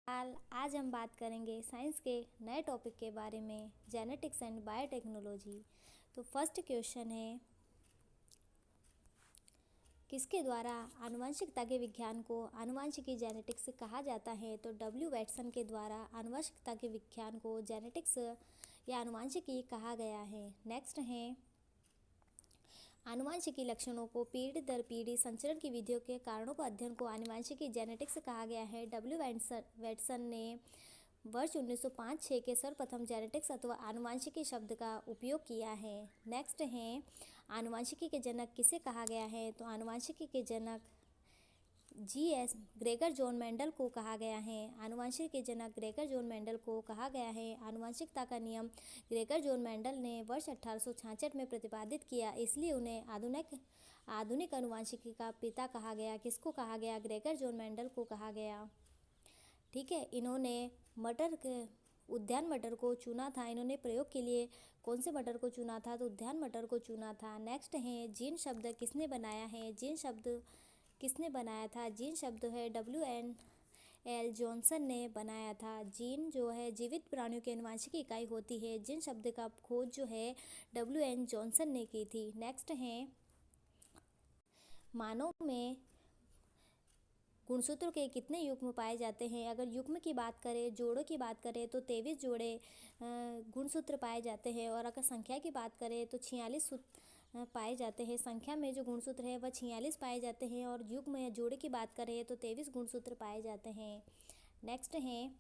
आज हम बात करेंगे साइंस के नए टॉपिक के बारे में, जेनेटिक्स एंड बायोटेक्नोलॉजी। तो फर्स्ट क्वेश्चन है, किसके द्वारा आनुवंशिकता के विज्ञान को आनुवंशिकी जेनेटिक्स कहा जाता है? तो डब्ल्यू वैटसन के द्वारा आनुवंशिकता के विज्ञान को जेनेटिक्स या आनुवंशिकी कहा गया है। नेक्स्ट है, आनुवंशिकी लक्षणों को पीढ़ी दर पीढ़ी संचरण की विधियों के कारणों को अध्ययन को आनुवंशिकी जेनेटिक्स कहा गया है। डब्ल्यू वैटसन ने वर्ष 1905-6 के सर्वप्रथम जेनेटिक्स अथवा आनुवंशिकी शब्द का उपयोग किया है। नेक्स्ट है, आनुवंशिकी के जनक किसे कहा गया है? तो आनुवंशिकी के जनक G.S. ग्रेगर जॉन मेंडल को कहा गया है। आनुवंशिकी के जनक ग्रेगर जॉन मेंडल को कहा गया है। आनुवंशिकता का नियम ग्रेगर जॉन मेंडल ने वर्ष 1866 में प्रतिपादित किया, इसलिए उन्हें आधुनिक आनुवंशिकी का पिता कहा गया। किसको कहा गया? ग्रेगर जॉन मेंडल को कहा गया। ठीक है, इन्होंने उद्यान मटर को चुना था। इन्होंने प्रयोग के लिए कौन से मटर को चुना था? तो उद्यान मटर को चुना था। नेक्स्ट है, जीन शब्द किसने बनाया है? जीन शब्द किसने बनाया था? जीन शब्द है W.N.L. जॉनसन ने बनाया था। जीन जो है जीवित प्राणियों की आनुवंशिकी इकाई होती है। जीन शब्द का खोज जो है W.N. जॉनसन ने की थी। नेक्स्ट है, मानव में गुणसूत्रों के कितने युग्म पाए जाते हैं? अगर युग्म की बात करें, जोड़ों की बात करें तो 23 जोड़े गुणसूत्र पाए जाते हैं, और अगर संख्या की बात करें तो 46 पाए जाते हैं। संख्या में जो गुणसूत्र है वह 46 पाए जाते हैं, और युग्म या जोड़े की बात करें तो 23 गुणसूत्र पाए जाते हैं। नेक्स्ट है,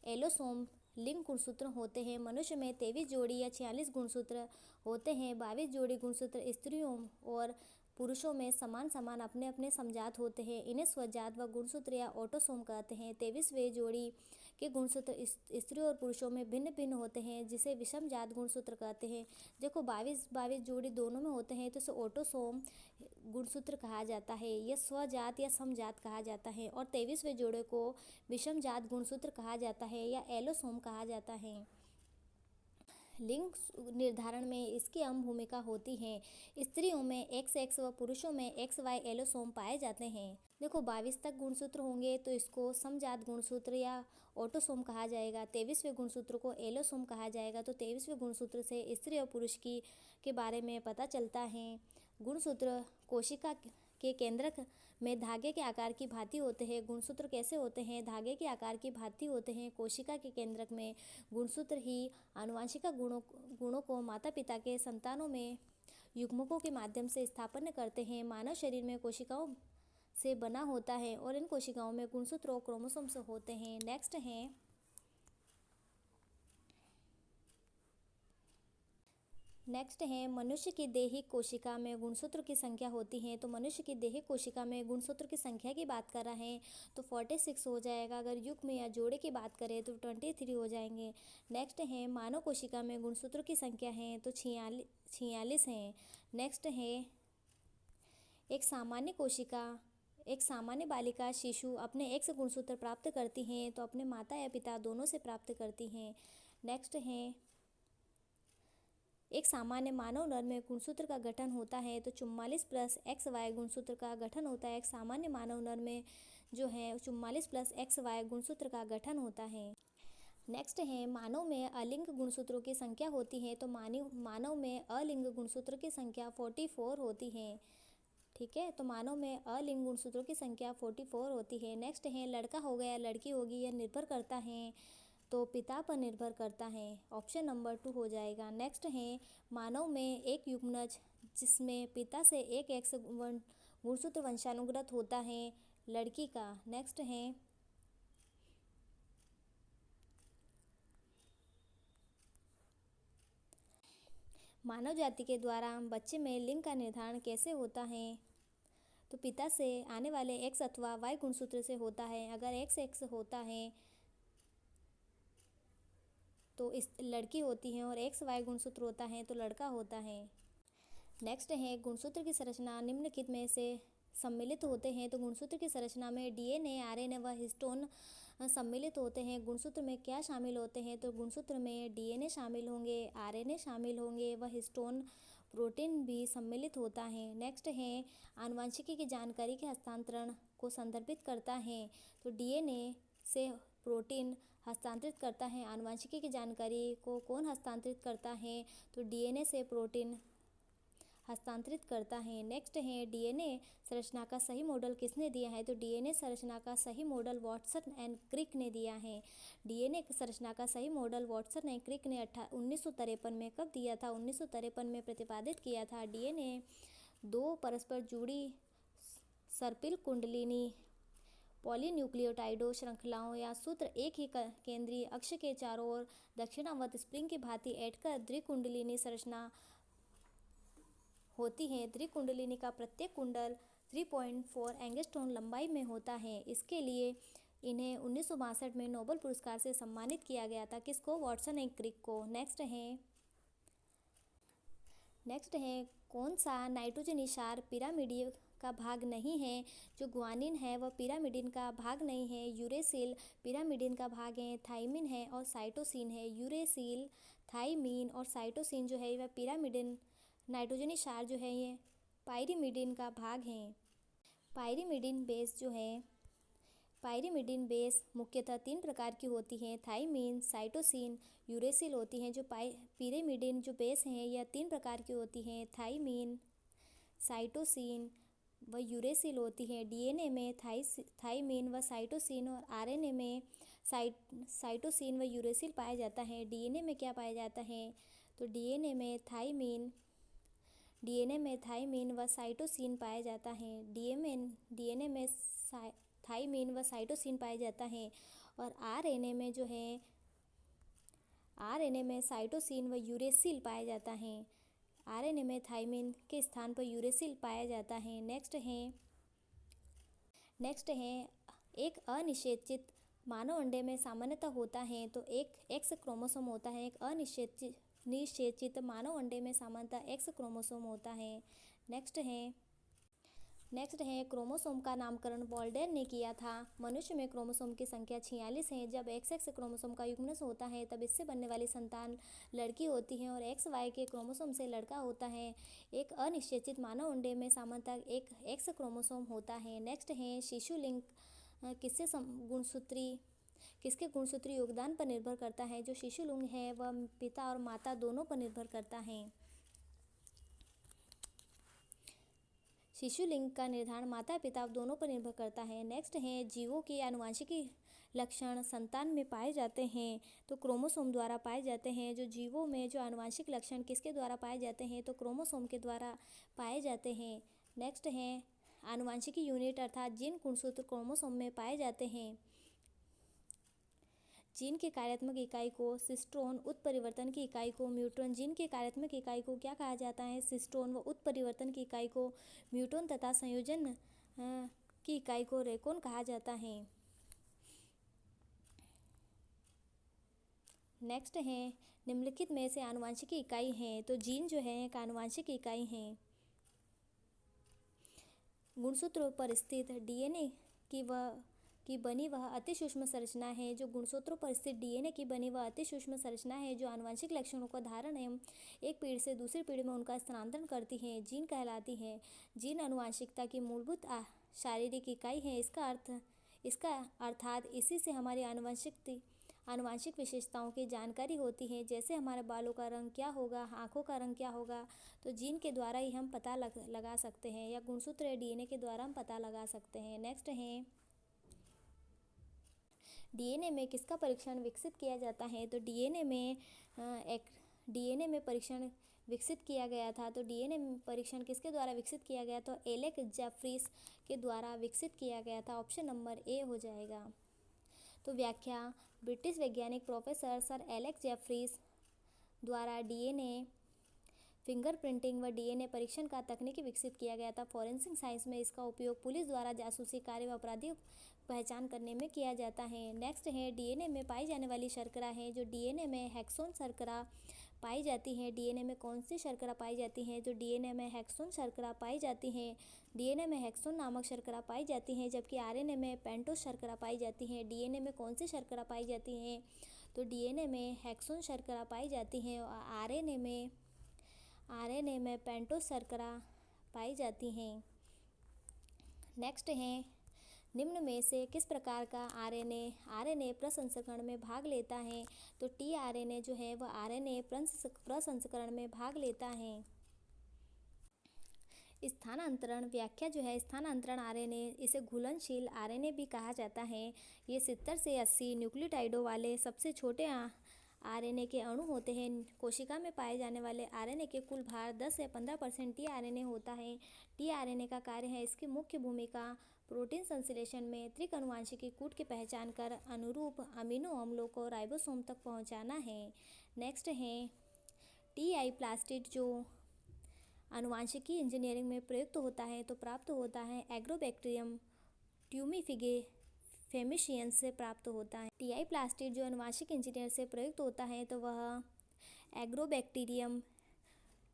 एलोसोम लिंग गुणसूत्र होते हैं। मनुष्य में 23 जोड़ी या 46 गुणसूत्र होते हैं। 22 जोड़ी गुणसूत्र स्त्रियों और पुरुषों में समान अपने अपने समजात होते हैं। इन्हें स्वजात व गुणसूत्र या ऑटोसोम कहते हैं। 23वें जोड़ी के गुणसूत्र स्त्रियों और पुरुषों में भिन्न भिन्न होते हैं, जिसे विषमजात गुणसूत्र कहते हैं। देखो 22 जोड़ी दोनों में होते हैं तो इसे ऑटोसोम गुणसूत्र कहा जाता है। यह स्वजात या समजात कहा जाता है। और 23वें जोड़े को विषमजात गुणसूत्र कहा जाता है या एलोसोम कहा जाता है। लिंग निर्धारण में इसकी अहम भूमिका होती है। स्त्रियों में XX व पुरुषों में XY एलोसोम पाए जाते हैं। देखो 22 तक गुणसूत्र होंगे तो इसको समजात गुणसूत्र या ऑटोसोम कहा जाएगा। 23वें गुणसूत्र को एलोसोम कहा जाएगा। तो 23वें गुणसूत्र से स्त्री और पुरुष के बारे में पता चलता है। गुणसूत्र कोशिका के केंद्रक में धागे के आकार की भांति होते हैं। गुणसूत्र कैसे होते हैं? धागे के आकार की भांति होते हैं। कोशिका के केंद्रक में गुणसूत्र ही आनुवंशिक गुणों को माता पिता के संतानों में युग्मकों के माध्यम से स्थापन करते हैं। मानव शरीर में कोशिकाओं से बना होता है, और इन कोशिकाओं में गुणसूत्र और क्रोमोसोम्स होते हैं। नेक्स्ट है, मनुष्य की दैहिक कोशिका में गुणसूत्र की संख्या होती है। तो मनुष्य की दैहिक कोशिका में गुणसूत्र की संख्या की बात कर रहे हैं तो 46 हो जाएगा। अगर युग्म या जोड़े की बात करें तो 23 हो जाएंगे। नेक्स्ट है, मानव कोशिका में गुणसूत्र की संख्या है तो 46 है। नेक्स्ट है, एक सामान्य बालिका शिशु अपने X गुणसूत्र प्राप्त करती हैं तो अपने माता या पिता दोनों से प्राप्त करती हैं। नेक्स्ट है, एक सामान्य मानव नर में गुणसूत्र का गठन होता है तो 44 + XY गुणसूत्र का गठन होता है। एक सामान्य मानव नर में जो है 44 + XY गुणसूत्र का गठन होता है। नेक्स्ट है, मानव में अलिंग गुणसूत्रों की संख्या होती है तो मानव में अलिंग गुणसूत्र की संख्या 44 होती है। ठीक है, तो मानव में अलिंग गुणसूत्रों की संख्या 44 होती है। नेक्स्ट है, लड़का हो गया लड़की होगी, यह निर्भर करता है तो पिता पर निर्भर करता है। ऑप्शन नंबर 2 हो जाएगा। नेक्स्ट है, मानव में एक युग्मनज जिसमें पिता से एक X गुणसूत्र वंशानुगत होता है, लड़की का। नेक्स्ट है, मानव जाति के द्वारा बच्चे में लिंग का निर्धारण कैसे होता है? तो पिता से आने वाले X अथवा Y गुणसूत्र से होता है। अगर XX होता है तो इस लड़की होती है, और XY गुणसूत्र होता है तो लड़का होता है। नेक्स्ट है, गुणसूत्र की संरचना निम्नलिखित में से सम्मिलित होते हैं। तो गुणसूत्र की संरचना में DNA, RNA व हिस्टोन सम्मिलित होते हैं। गुणसूत्र में क्या शामिल होते हैं? तो गुणसूत्र में DNA शामिल होंगे, RNA शामिल होंगे व हिस्टोन प्रोटीन भी सम्मिलित होता है। नेक्स्ट है, आनुवंशिकी की जानकारी के हस्तांतरण को संदर्भित करता है। तो DNA से प्रोटीन हस्तांतरित करता है। आनुवंशिकी की जानकारी को कौन हस्तांतरित करता है? तो डीएनए से प्रोटीन हस्तांतरित करता है। नेक्स्ट है डीएनए संरचना का सही मॉडल किसने दिया है? तो डीएनए संरचना का सही मॉडल वाटसन एंड क्रिक ने दिया है। डीएनए संरचना का सही मॉडल वाटसन एंड क्रिक ने 1953 में कब दिया था? 1953 में प्रतिपादित किया था। डीएनए दो परस्पर जुड़ी सर्पिल कुंडलिनी पॉलीन्यूक्लियोटाइडो श्रृंखलाओं या सूत्र एक ही केंद्रीय अक्ष के चारों ओर दक्षिणावर्त स्प्रिंग की भांति ऐंठकर द्विकुंडलिनी संरचना होती है। द्विकुंडलिनी का प्रत्येक कुंडल 3.4 एंगस्ट्रॉम लंबाई में होता है। इसके लिए इन्हें 1962 में नोबेल पुरस्कार से सम्मानित किया गया था। किसको? वाटसन एंड क्रिक को। नेक्स्ट है कौन सा नाइट्रोजन क्षार पिरामिडीन का भाग नहीं है? जो ग्वानिन है वह पिरामिडीन का भाग नहीं है। यूरेसिल पिरामिडीन का भाग है। थाइमिन है और साइटोसिन है। यूरेसिल, थाइमिन और साइटोसिन जो है वह पिरामिडीन नाइट्रोजनी क्षार जो है ये पाइरिमिडीन का भाग हैं। पाइरिमिडीन बेस मुख्यतः 3 प्रकार की होती हैं। थाइमिन, साइटोसिन, यूरेसिल होती हैं। जो पिरामिडीन जो बेस हैं यह 3 प्रकार की होती हैं। थाइमिन, साइटोसिन व यूरेसिल होती है। डीएनए में थाइमिन व साइटोसिन और आरएनए में साइटोसिन व यूरेसिल पाया जाता है। डीएनए में क्या पाया जाता है? तो डीएनए में थाइमिन व साइटोसिन पाया जाता है। डीएनए में थाइमिन व साइटोसिन पाया जाता है और आरएनए में साइटोसिन व यूरेसिल पाया जाता है। आरएनए में थाइमिन के स्थान पर यूरेसिल पाया जाता है। नेक्स्ट है एक अनिषेचित मानव अंडे में सामान्यतः होता है तो एक एक्स क्रोमोसोम होता है। एक अनिषेचित मानव अंडे में सामान्यतः एक्स क्रोमोसोम होता है। नेक्स्ट है क्रोमोसोम का नामकरण वॉल्डेन ने किया था। मनुष्य में क्रोमोसोम की संख्या 46 है। जब XX क्रोमोसोम का युग्मन होता है तब इससे बनने वाली संतान लड़की होती है और XY के क्रोमोसोम से लड़का होता है। एक अनिषेचित मानव अंडे में सामान्यतः एक X क्रोमोसोम होता है। नेक्स्ट है शिशु लिंग किसके गुणसूत्री योगदान पर निर्भर करता है? जो शिशु लिंग है वह पिता और माता दोनों पर निर्भर करता है। शिशु लिंग का निर्धारण माता पिता दोनों पर निर्भर करता है। नेक्स्ट है जीवों के आनुवंशिकी लक्षण संतान में पाए जाते हैं तो क्रोमोसोम द्वारा पाए जाते हैं। जो जीवों में जो आनुवंशिक लक्षण किसके द्वारा पाए जाते हैं? तो क्रोमोसोम के द्वारा पाए जाते हैं। नेक्स्ट है आनुवंशिकी यूनिट अर्थात जीन गुणसूत्र क्रोमोसोम में पाए जाते हैं। जीन की कार्यात्मक इकाई को सिस्टोन, उत्परिवर्तन की इकाई को म्यूटोन। जीन की कार्यात्मक इकाई को क्या कहा जाता है? सिस्टोन व उत्परिवर्तन की इकाई को म्यूटोन तथा संयोजन की इकाई को रेकोन कहा जाता है। नेक्स्ट है निम्नलिखित में से आनुवंशिक इकाई हैं तो जीन जो है एक आनुवंशिक इकाई है। गुणसूत्रों पर स्थित डीएनए की बनी वह अति सूक्ष्म संरचना है। जो गुणसूत्रों पर स्थित डीएनए की बनी वह अति सूक्ष्म संरचना है जो आनुवंशिक लक्षणों का धारण एवं एक पीढ़ी से दूसरी पीढ़ी में उनका स्थानांतरण करती है। जीन कहलाती है। जीन आनुवंशिकता की मूलभूत शारीरिक इकाई है। इसका अर्थात इसी से हमारी आनुवंशिक विशेषताओं की जानकारी होती है। जैसे हमारे बालों का रंग क्या होगा, आँखों का रंग क्या होगा, तो जीन के द्वारा ही हम पता लगा सकते हैं या गुणसूत्र या डीएनए के द्वारा हम पता लगा सकते हैं। नेक्स्ट है डीएनए में किसका परीक्षण विकसित किया जाता है? तो डीएनए में परीक्षण विकसित किया गया था। तो डीएनए परीक्षण किसके द्वारा विकसित किया गया? तो एलेक जेफरीज के द्वारा विकसित किया गया था। ऑप्शन नंबर ए हो जाएगा। तो व्याख्या ब्रिटिश वैज्ञानिक प्रोफेसर सर एलेक जेफरीज द्वारा डीएनए फिंगरप्रिंटिंग व डीएनए परीक्षण का तकनीकी विकसित किया गया था। फॉरेंसिक साइंस में इसका उपयोग पुलिस द्वारा जासूसी कार्य व अपराधियों पहचान करने में किया जाता है। नेक्स्ट है डीएनए में पाई जाने वाली शर्करा है। जो डीएनए में हेक्सोन शर्करा पाई जाती है। डीएनए में कौन सी शर्करा पाई जाती है? जो डीएनए में हेक्सोन शर्करा पाई जाती है। डीएनए में हेक्सोन नामक शर्करा पाई जाती है जबकि आरएनए में पेंटोस शर्करा पाई जाती है। डीएनए में कौन सी शर्करा पाई जाती है? तो डीएनए में हेक्सोन शर्करा पाई जाती है और आरएनए में पेंटोस शर्करा पाई जाती हैं। नेक्स्ट है निम्न में से किस प्रकार का आरएनए प्रसंस्करण में भाग लेता है? तो टीआरएनए जो है वह आरएनए प्रसंस्करण में भाग लेता है। स्थानांतरण व्याख्या जो है, स्थानांतरण आरएनए, इसे घुलनशील आरएनए भी कहा जाता है। ये 70 से 80 न्यूक्लियोटाइडों वाले सबसे छोटे आरएनए के अणु होते हैं। कोशिका में पाए जाने वाले आरएनए के कुल भार 10 से 15% टीआरएनए होता है। टीआरएनए का कार्य है, इसकी मुख्य भूमिका प्रोटीन संश्लेषण में त्रिक आनुवंशिकी कूट की पहचान कर अनुरूप अमीनो अम्लों को राइबोसोम तक पहुंचाना है। नेक्स्ट है टीआई प्लास्टिड, जो आनुवंशिकी इंजीनियरिंग में प्रयुक्त होता है तो प्राप्त होता है एग्रोबैक्टीरियम ट्यूमिफिगे फेमिशियंस से प्राप्त होता है। टीआई प्लास्टिड जो आनुवंशिक इंजीनियर से प्रयुक्त होता है तो वह एग्रोबैक्टीरियम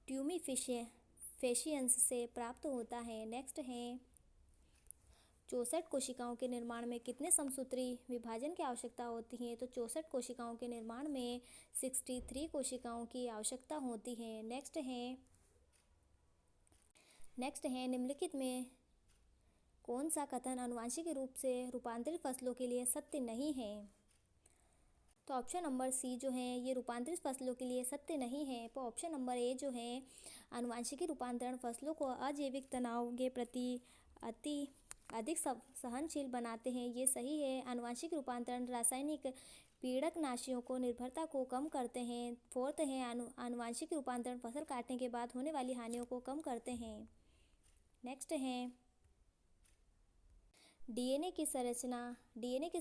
ट्यूमिफिशियंस से प्राप्त होता है। नेक्स्ट है 64 कोशिकाओं के निर्माण में कितने समसूत्री विभाजन की आवश्यकता होती है? तो 64 कोशिकाओं के निर्माण में 63 कोशिकाओं की आवश्यकता होती है। नेक्स्ट है निम्नलिखित में कौन सा कथन आनुवंशिक रूप से रूपांतरित फसलों के लिए सत्य नहीं है? तो ऑप्शन नंबर सी जो है ये रूपांतरित फसलों के लिए सत्य नहीं है। तो ऑप्शन नंबर ए जो है आनुवंशिकी रूपांतरण फसलों को अजैविक तनाव के प्रति अधिक सहनशील बनाते हैं, ये सही है। आनुवंशिक रूपांतरण रासायनिक पीड़कनाशियों को निर्भरता को कम करते हैं। फोर्थ है आनुवंशिक रूपांतरण फसल काटने के बाद होने वाली हानियों को कम करते हैं। नेक्स्ट है डीएनए की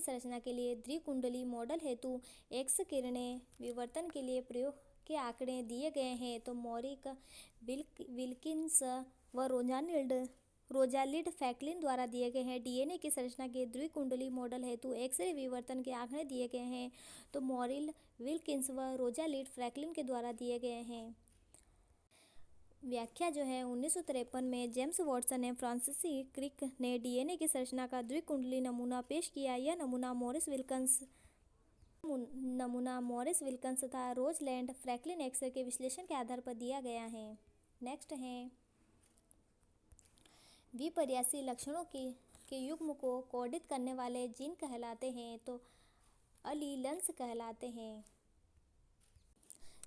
संरचना के लिए द्विकुंडली मॉडल हेतु एक्स किरणें विवर्तन के लिए प्रयोग के आंकड़े दिए गए हैं। तो मॉरिक विल्किंस व रोजालिड फ्रैंकलिन द्वारा दिए गए हैं। डीएनए की संरचना के द्विकुंडली मॉडल हेतु एक्सरे विवर्तन के आंकड़े दिए गए हैं तो मॉरिल विल्किंस व रोजालिड फ्रैंकलिन के द्वारा दिए गए हैं। व्याख्या जो है 1953 में जेम्स वॉटसन एवं फ्रांसिस क्रिक ने डीएनए की संरचना का द्विकुंडली नमूना पेश किया। यह नमूना मॉरिस विल्कन्स तथा रोजलैंड फ्रैंकलिन एक्सरे के विश्लेषण के आधार पर दिया गया है। नेक्स्ट है विपर्यासी लक्षणों के युग्म को कोडित करने वाले जीन कहलाते हैं तो अलीलन्स कहलाते हैं।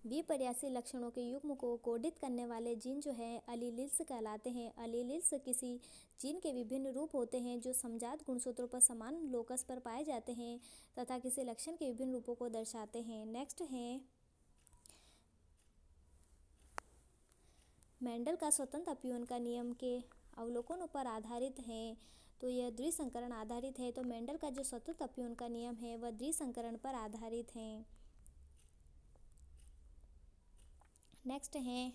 विपर्यासी लक्षणों के युग्म को कोडित करने वाले जीन जो है अलीलिल्स कहलाते हैं। अलीलिल्स किसी जीन के विभिन्न रूप होते हैं जो समजात गुणसूत्रों पर समान लोकस पर पाए जाते हैं तथा किसी लक्षण के विभिन्न रूपों को दर्शाते हैं। नेक्स्ट है मेंडल का स्वतंत्र अपव्यय का नियम के अवलोकनों पर आधारित है तो यह द्विसंकरण आधारित है। तो मेंडल का जो स्वतंत्र अपव्यय का नियम है वह द्विसंकरण पर आधारित है। नेक्स्ट है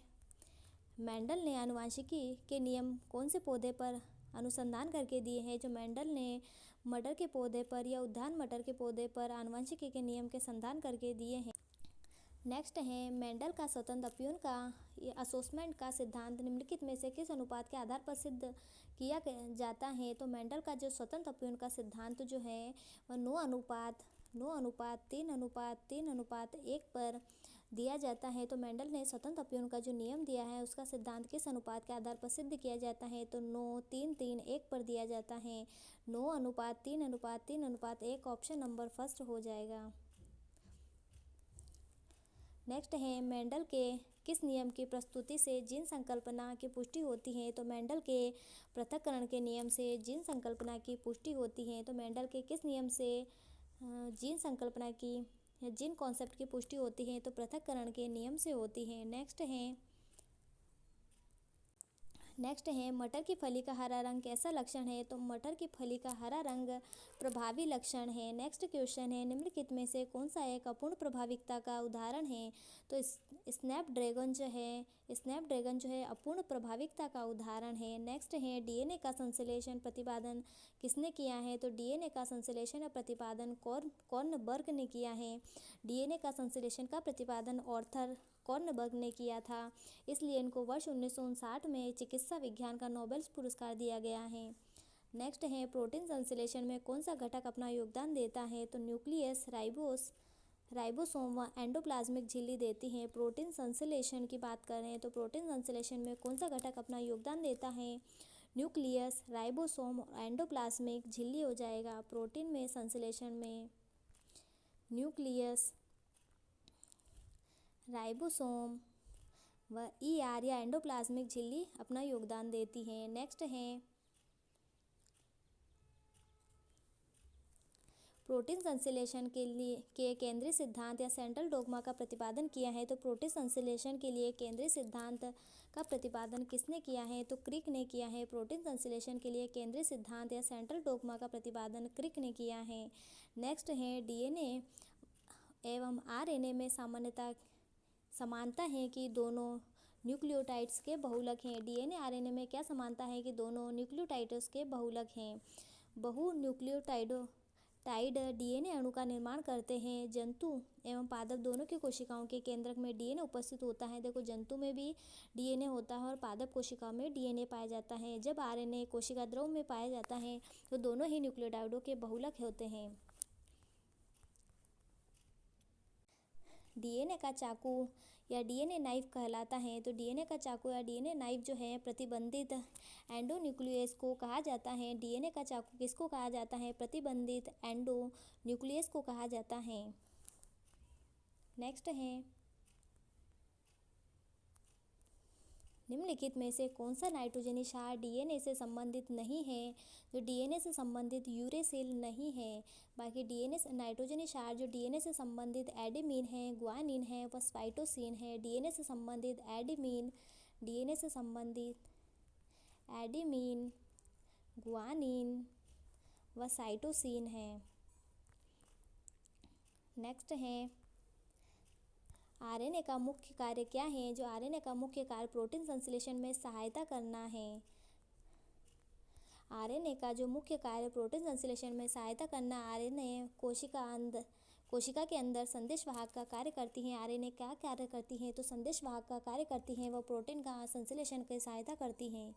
मेंडल ने आनुवंशिकी के नियम कौन से पौधे पर अनुसंधान करके दिए हैं? जो मेंडल ने मटर के पौधे पर या उद्यान मटर के पौधे पर आनुवंशिकी के नियम के संधान करके दिए हैं। नेक्स्ट है मेंडल का स्वतंत्र अपव्यय का असोसमेंट का सिद्धांत निम्नलिखित में से किस अनुपात के आधार पर सिद्ध किया जाता है? तो मेंडल का जो स्वतंत्र अपव्यय का सिद्धांत जो है वह 9:3:3:1 पर दिया जाता है। तो मेंडल ने स्वतंत्र अपव्यय का जो नियम दिया है उसका सिद्धांत किस अनुपात के आधार पर सिद्ध किया जाता है? तो 9:3:3:1 पर दिया जाता है। 9:3:3:1 ऑप्शन नंबर फर्स्ट हो जाएगा। नेक्स्ट है मेंडल के किस नियम की प्रस्तुति से जीन संकल्पना की पुष्टि होती है? तो मेंडल के पृथक्करण के नियम से जीन संकल्पना की पुष्टि होती है। तो मेंडल के किस नियम से जीन कॉन्सेप्ट की पुष्टि होती है? तो पृथक्करण के नियम से होती है। नेक्स्ट है मटर की फली का हरा रंग कैसा लक्षण है? तो मटर की फली का हरा रंग प्रभावी लक्षण है। नेक्स्ट क्वेश्चन है निम्नलिखित में से कौन सा एक अपूर्ण प्रभाविकता का उदाहरण है? तो स्नैपड्रैगन जो है अपूर्ण प्रभाविकता का उदाहरण है। नेक्स्ट है डीएनए का संश्लेषण प्रतिपादन किसने किया है? तो डीएनए का संश्लेषण और प्रतिपादन कॉर्नबर्ग ने किया है। डीएनए का संश्लेषण का प्रतिपादन आर्थर कॉर्नबर्ग ने किया था, इसलिए इनको वर्ष 1959 में चिकित्सा विज्ञान का नोबेल पुरस्कार दिया गया है। नेक्स्ट है प्रोटीन संश्लेषण में कौन सा घटक अपना योगदान देता है? तो न्यूक्लियस, राइबोसोम व एंडोप्लाज्मिक झिल्ली देती हैं। प्रोटीन संश्लेषण की बात करें तो प्रोटीन संश्लेषण में कौन सा घटक अपना योगदान देता है? न्यूक्लियस, राइबोसोम और एंडोप्लाज्मिक झिल्ली हो जाएगा। प्रोटीन में संश्लेषण में न्यूक्लियस, राइबोसोम व ईआर या एंडोप्लाज्मिक झिल्ली अपना योगदान देती हैं। नेक्स्ट है प्रोटीन संश्लेषण के केंद्रीय सिद्धांत या सेंट्रल डोग्मा का प्रतिपादन किया है। तो प्रोटीन संश्लेषण के लिए केंद्रीय सिद्धांत का प्रतिपादन किसने किया है? तो क्रिक ने किया है। प्रोटीन संश्लेषण के लिए केंद्रीय सिद्धांत या सेंट्रल डोग्मा का प्रतिपादन क्रिक ने किया है। नेक्स्ट है डीएनए एवं आरएनए में समानता है कि दोनों न्यूक्लियोटाइड्स के बहुलक हैं। डीएनए आरएनए में क्या समानता है कि दोनों न्यूक्लियोटाइड्स के बहुलक हैं। बहुन्यूक्लियोटाइड डीएनए अणु का निर्माण करते हैं। जंतु एवं पादप दोनों की कोशिकाओं के केंद्रक में डीएनए उपस्थित होता है। देखो, जंतु में भी डीएनए होता है और पादप कोशिकाओं में डीएनए पाया जाता है। जब आरएनए कोशिका द्रव में पाया जाता है तो दोनों ही न्यूक्लियोटाइडों के बहुलक होते हैं। डीएनए का चाकू या डीएनए नाइफ कहलाता है। तो डीएनए का चाकू या डीएनए नाइफ जो है प्रतिबंधित एंडोन्यूक्लियस को कहा जाता है। डीएनए का चाकू किसको कहा जाता है? प्रतिबंधित एंडोन्यूक्लियस को कहा जाता है। नेक्स्ट है निम्नलिखित में से कौन सा नाइट्रोजनी क्षार डीएनए से संबंधित नहीं है? जो डीएनए से संबंधित यूरेसिल नहीं है। बाकी डीएनए नाइट्रोजनी क्षार जो डीएनए से संबंधित एडेनिन है, ग्वानिन है व साइटोसिन है। डीएनए से संबंधित एडेनिन, ग्वानिन व साइटोसिन है। नेक्स्ट है आरएनए का मुख्य कार्य क्या है? जो आरएनए का मुख्य कार्य प्रोटीन संश्लेषण में सहायता करना है। आरएनए का जो मुख्य कार्य प्रोटीन संश्लेषण में सहायता करना। आरएनए कोशिका के अंदर संदेशवाहक का कार्य करती हैं। आरएनए क्या कार्य करती हैं? तो संदेशवाहक का कार्य करती हैं। वह प्रोटीन का संश्लेषण की सहायता करती हैं।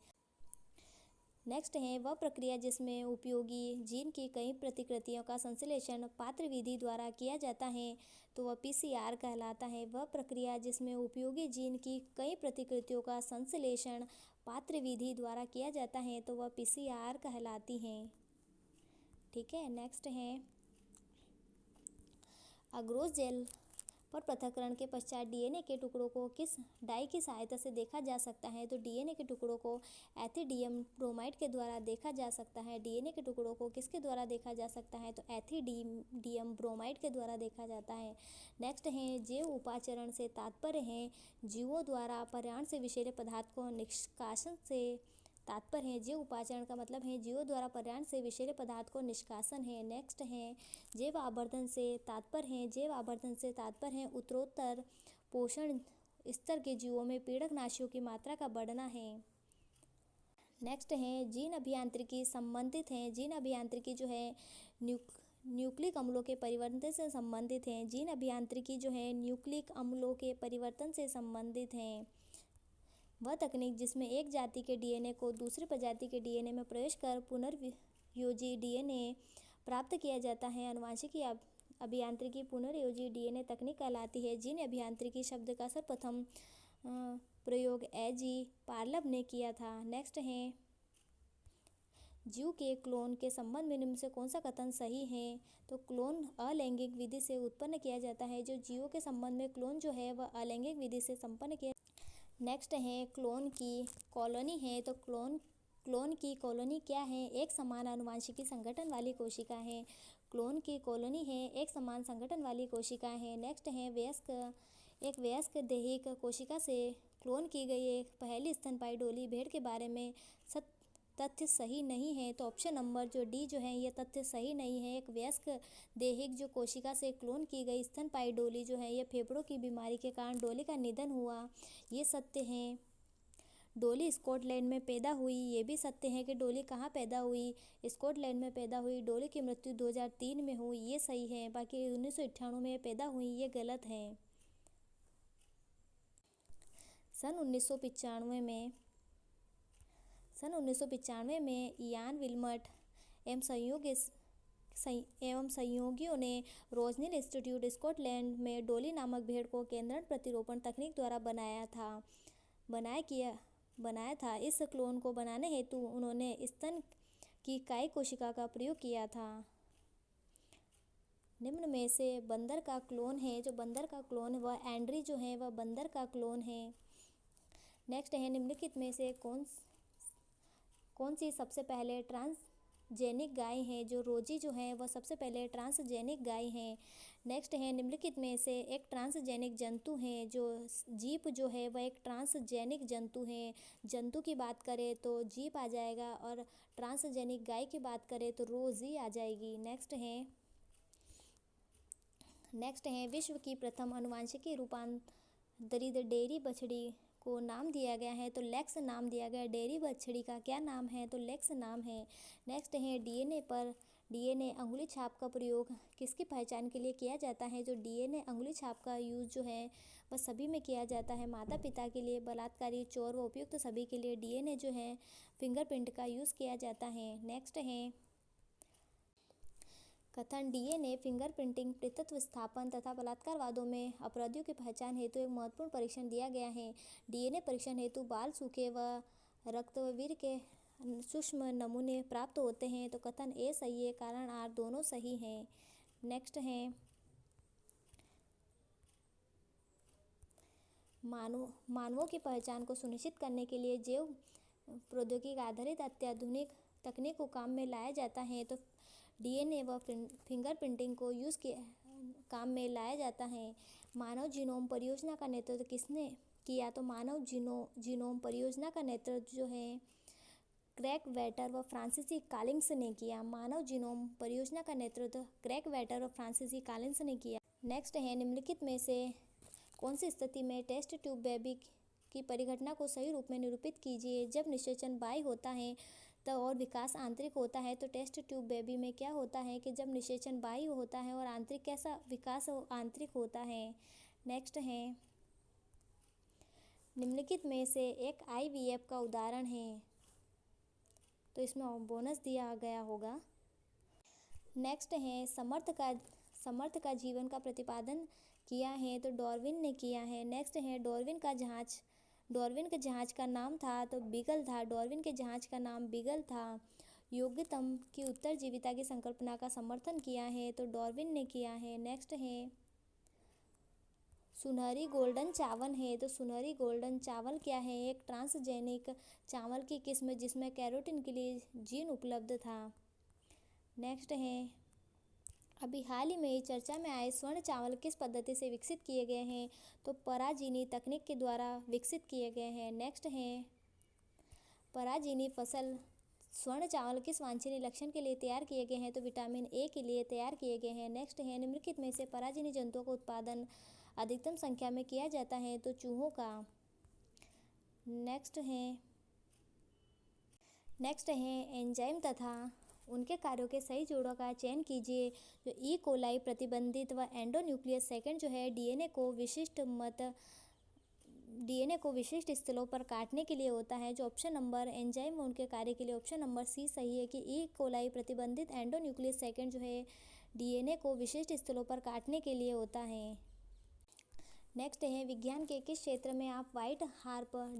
नेक्स्ट है वह प्रक्रिया जिसमें उपयोगी जीन की कई प्रतिकृतियों का संश्लेषण पात्र विधि द्वारा किया जाता है। तो वह पीसीआर कहलाता है। वह प्रक्रिया जिसमें उपयोगी जीन की कई प्रतिकृतियों का संश्लेषण पात्र विधि द्वारा किया जाता है तो वह पीसीआर कहलाती है। ठीक है। नेक्स्ट है अग्रोस जेल पर पृथक्करण के पश्चात डीएनए के टुकड़ों को किस डाई की सहायता से देखा जा सकता है? तो डीएनए के टुकड़ों को एथिडियम ब्रोमाइड के द्वारा देखा जा सकता है। डीएनए के टुकड़ों को किसके द्वारा देखा जा सकता है? तो एथिडियम ब्रोमाइड के द्वारा देखा जाता है। नेक्स्ट है जैव उपाचरण से तात्पर्य है जीवों द्वारा पर्यावरण से विषैले पदार्थ को निष्कासन से तात्पर्य है। जैव उपाचरण का मतलब है जीवों द्वारा पर्यावरण से विषैले पदार्थ को निष्कासन है। नेक्स्ट है जैव आवर्धन से तात्पर्य है उत्तरोत्तर पोषण स्तर के जीवों में पीड़कनाशियों की मात्रा का बढ़ना है। नेक्स्ट है जीन अभियांत्रिकी संबंधित है। जीन अभियांत्रिकी जो है न्यूक्लिक अम्लों के परिवर्तन से संबंधित है। जीन अभियांत्रिकी जो है न्यूक्लिक अम्लों के परिवर्तन से संबंधित है। वह तकनीक जिसमें एक जाति के डीएनए को दूसरी प्रजाति के डीएनए में प्रवेश कर पुनर्योजी डीएनए प्राप्त किया जाता है। आनुवंशिकी अभियांत्रिकी पुनर्योजी डीएनए तकनीक कहलाती है। जीन अभियांत्रिकी शब्द का सर्वप्रथम प्रयोग एजी पार्लव ने किया था। नेक्स्ट है जीव के क्लोन के संबंध में निम्न से कौन सा कथन सही है? तो क्लोन अलैंगिक विधि से उत्पन्न किया जाता है। जो जीवों के संबंध में क्लोन जो है वह अलैंगिक विधि से संपन्न किया। नेक्स्ट है क्लोन की कॉलोनी है। तो क्लोन की कॉलोनी क्या है? एक समान आनुवंशिकी संगठन वाली कोशिका है। क्लोन की कॉलोनी है एक समान संगठन वाली कोशिका है। नेक्स्ट है एक वयस्क दैहिक कोशिका से क्लोन की गई एक पहली स्तनपायी डोली भेड़ के बारे में तथ्य सही नहीं है। तो ऑप्शन नंबर जो डी जो है ये तथ्य सही नहीं है। एक वयस्क दैहिक जो कोशिका से क्लोन की गई स्तनपायी डोली जो है ये फेफड़ों की बीमारी के कारण डोली का निधन हुआ, ये सत्य है। डोली स्कॉटलैंड में पैदा हुई, ये भी सत्य है कि डोली कहाँ पैदा हुई? स्कॉटलैंड में पैदा हुई। डोली की मृत्यु 2003 में हुई, ये सही है। बाकी 1998 में पैदा हुई, ये गलत है। सन 1995 में इयान विल्मट एवं सहयोगियों ने रोजनिल इंस्टीट्यूट स्कॉटलैंड में डोली नामक भेड़ को केंद्रण प्रतिरोपण तकनीक द्वारा बनाया था। इस क्लोन को बनाने हेतु उन्होंने स्तन की काई कोशिका का प्रयोग किया था। निम्न में से बंदर का क्लोन है, जो बंदर का क्लोन है वह एंड्री जो है वह बंदर का क्लोन है। नेक्स्ट है, निम्नलिखित में से कौन सी सबसे पहले ट्रांसजेनिक गाय है। जो रोजी जो है वह सबसे पहले ट्रांसजेनिक गाय है। नेक्स्ट है, निम्नलिखित में से एक ट्रांसजेनिक जंतु है। जो जीप जो है वह एक ट्रांसजेनिक जंतु है। जंतु की बात करें तो जीप आ जाएगा और ट्रांसजेनिक गाय की बात करें तो रोजी आ जाएगी। नेक्स्ट है, विश्व की प्रथम आनुवंशिकी रूपांतरित डेयरी बछड़ी को नाम दिया गया है तो लेक्स नाम दिया गया। डेयरी बछड़ी का क्या नाम है तो लेक्स नाम है। नेक्स्ट है, डीएनए अंगुली छाप का प्रयोग किसकी पहचान के लिए किया जाता है। जो डीएनए अंगुली छाप का यूज़ जो है वह सभी में किया जाता है। माता पिता के लिए, बलात्कारी, चोर व उपयुक्त सभी के लिए डीएनए जो है फिंगरप्रिंट का यूज़ किया जाता है। नेक्स्ट है कथन, डीएनए फिंगरप्रिंटिंग पृथक विस्थापन तथा बलात्कारवादों में अपराधियों की पहचान हेतु एक महत्वपूर्ण परीक्षण दिया गया है। डीएनए परीक्षण हेतु बाल, सूखे व रक्त व वीर्य के सूक्ष्म नमूने प्राप्त होते हैं। तो कथन ए सही है, कारण आर दोनों सही हैं। नेक्स्ट है, मानवों की पहचान को सुनिश्चित करने के लिए जैव प्रौद्योगिकी आधारित अत्याधुनिक तकनीक को काम में लाया जाता है। तो डीएनए व फिंगरप्रिंटिंग को काम में लाया जाता है। मानव जीनोम परियोजना का नेतृत्व किसने किया। तो मानव जीनोम परियोजना का नेतृत्व जो है क्रैग वेटर व फ्रांसीसी कॉलिंस ने किया। मानव जीनोम परियोजना का नेतृत्व क्रैग वेटर व फ्रांसीसी कॉलिंस ने किया। नेक्स्ट है, निम्नलिखित में से कौन सी स्थिति में टेस्ट ट्यूब बेबी की परिघटना को सही रूप में निरूपित कीजिए। जब निषेचन बाह्य होता है तो और विकास आंतरिक होता है। तो टेस्ट ट्यूब बेबी में क्या होता है कि जब निषेचन बाह्य होता है और आंतरिक कैसा विकास आंतरिक होता है। नेक्स्ट है, निम्नलिखित में से एक आईवीएफ का उदाहरण है तो इसमें बोनस दिया गया होगा। नेक्स्ट है, समर्थ का जीवन का प्रतिपादन किया है तो डार्विन ने किया है। नेक्स्ट है, डार्विन के जहाज का नाम था तो बीगल था। डार्विन के जहाज का नाम बीगल था। योग्यतम की उत्तरजीविता की संकल्पना का समर्थन किया है तो डार्विन ने किया है। नेक्स्ट है, सुनहरी गोल्डन चावल है तो सुनहरी गोल्डन चावल क्या है। एक ट्रांसजेनिक चावल की किस्म जिसमें कैरोटीन के लिए जीन उपलब्ध था। नेक्स्ट है, अभी हाल ही में चर्चा में आए स्वर्ण चावल किस पद्धति से विकसित किए गए हैं तो पराजीनी तकनीक के द्वारा विकसित किए गए हैं। नेक्स्ट है, पराजीनी फसल स्वर्ण चावल किस वांछनीय लक्षण के लिए तैयार किए गए हैं तो विटामिन ए के लिए तैयार किए गए हैं। नेक्स्ट है, निम्नलिखित में से पराजीनी जंतुओं का उत्पादन अधिकतम संख्या में किया जाता है तो चूहों का। नेक्स्ट है, एंजाइम तथा उनके कार्यों के सही जोड़ों का चयन कीजिए। जो ई कोलाई प्रतिबंधित व एंडोन्यूक्लियस सेकेंड जो है डीएनए को विशिष्ट स्थलों पर काटने के लिए होता है। जो ऑप्शन नंबर एंजाइम उनके कार्य के लिए ऑप्शन नंबर सी सही है कि ई कोलाई प्रतिबंधित एंडोन्यूक्लियस सेकेंड जो है डीएनए को विशिष्ट स्थलों पर काटने के लिए होता है। नेक्स्ट है, विज्ञान के किस क्षेत्र में आप व्हाइट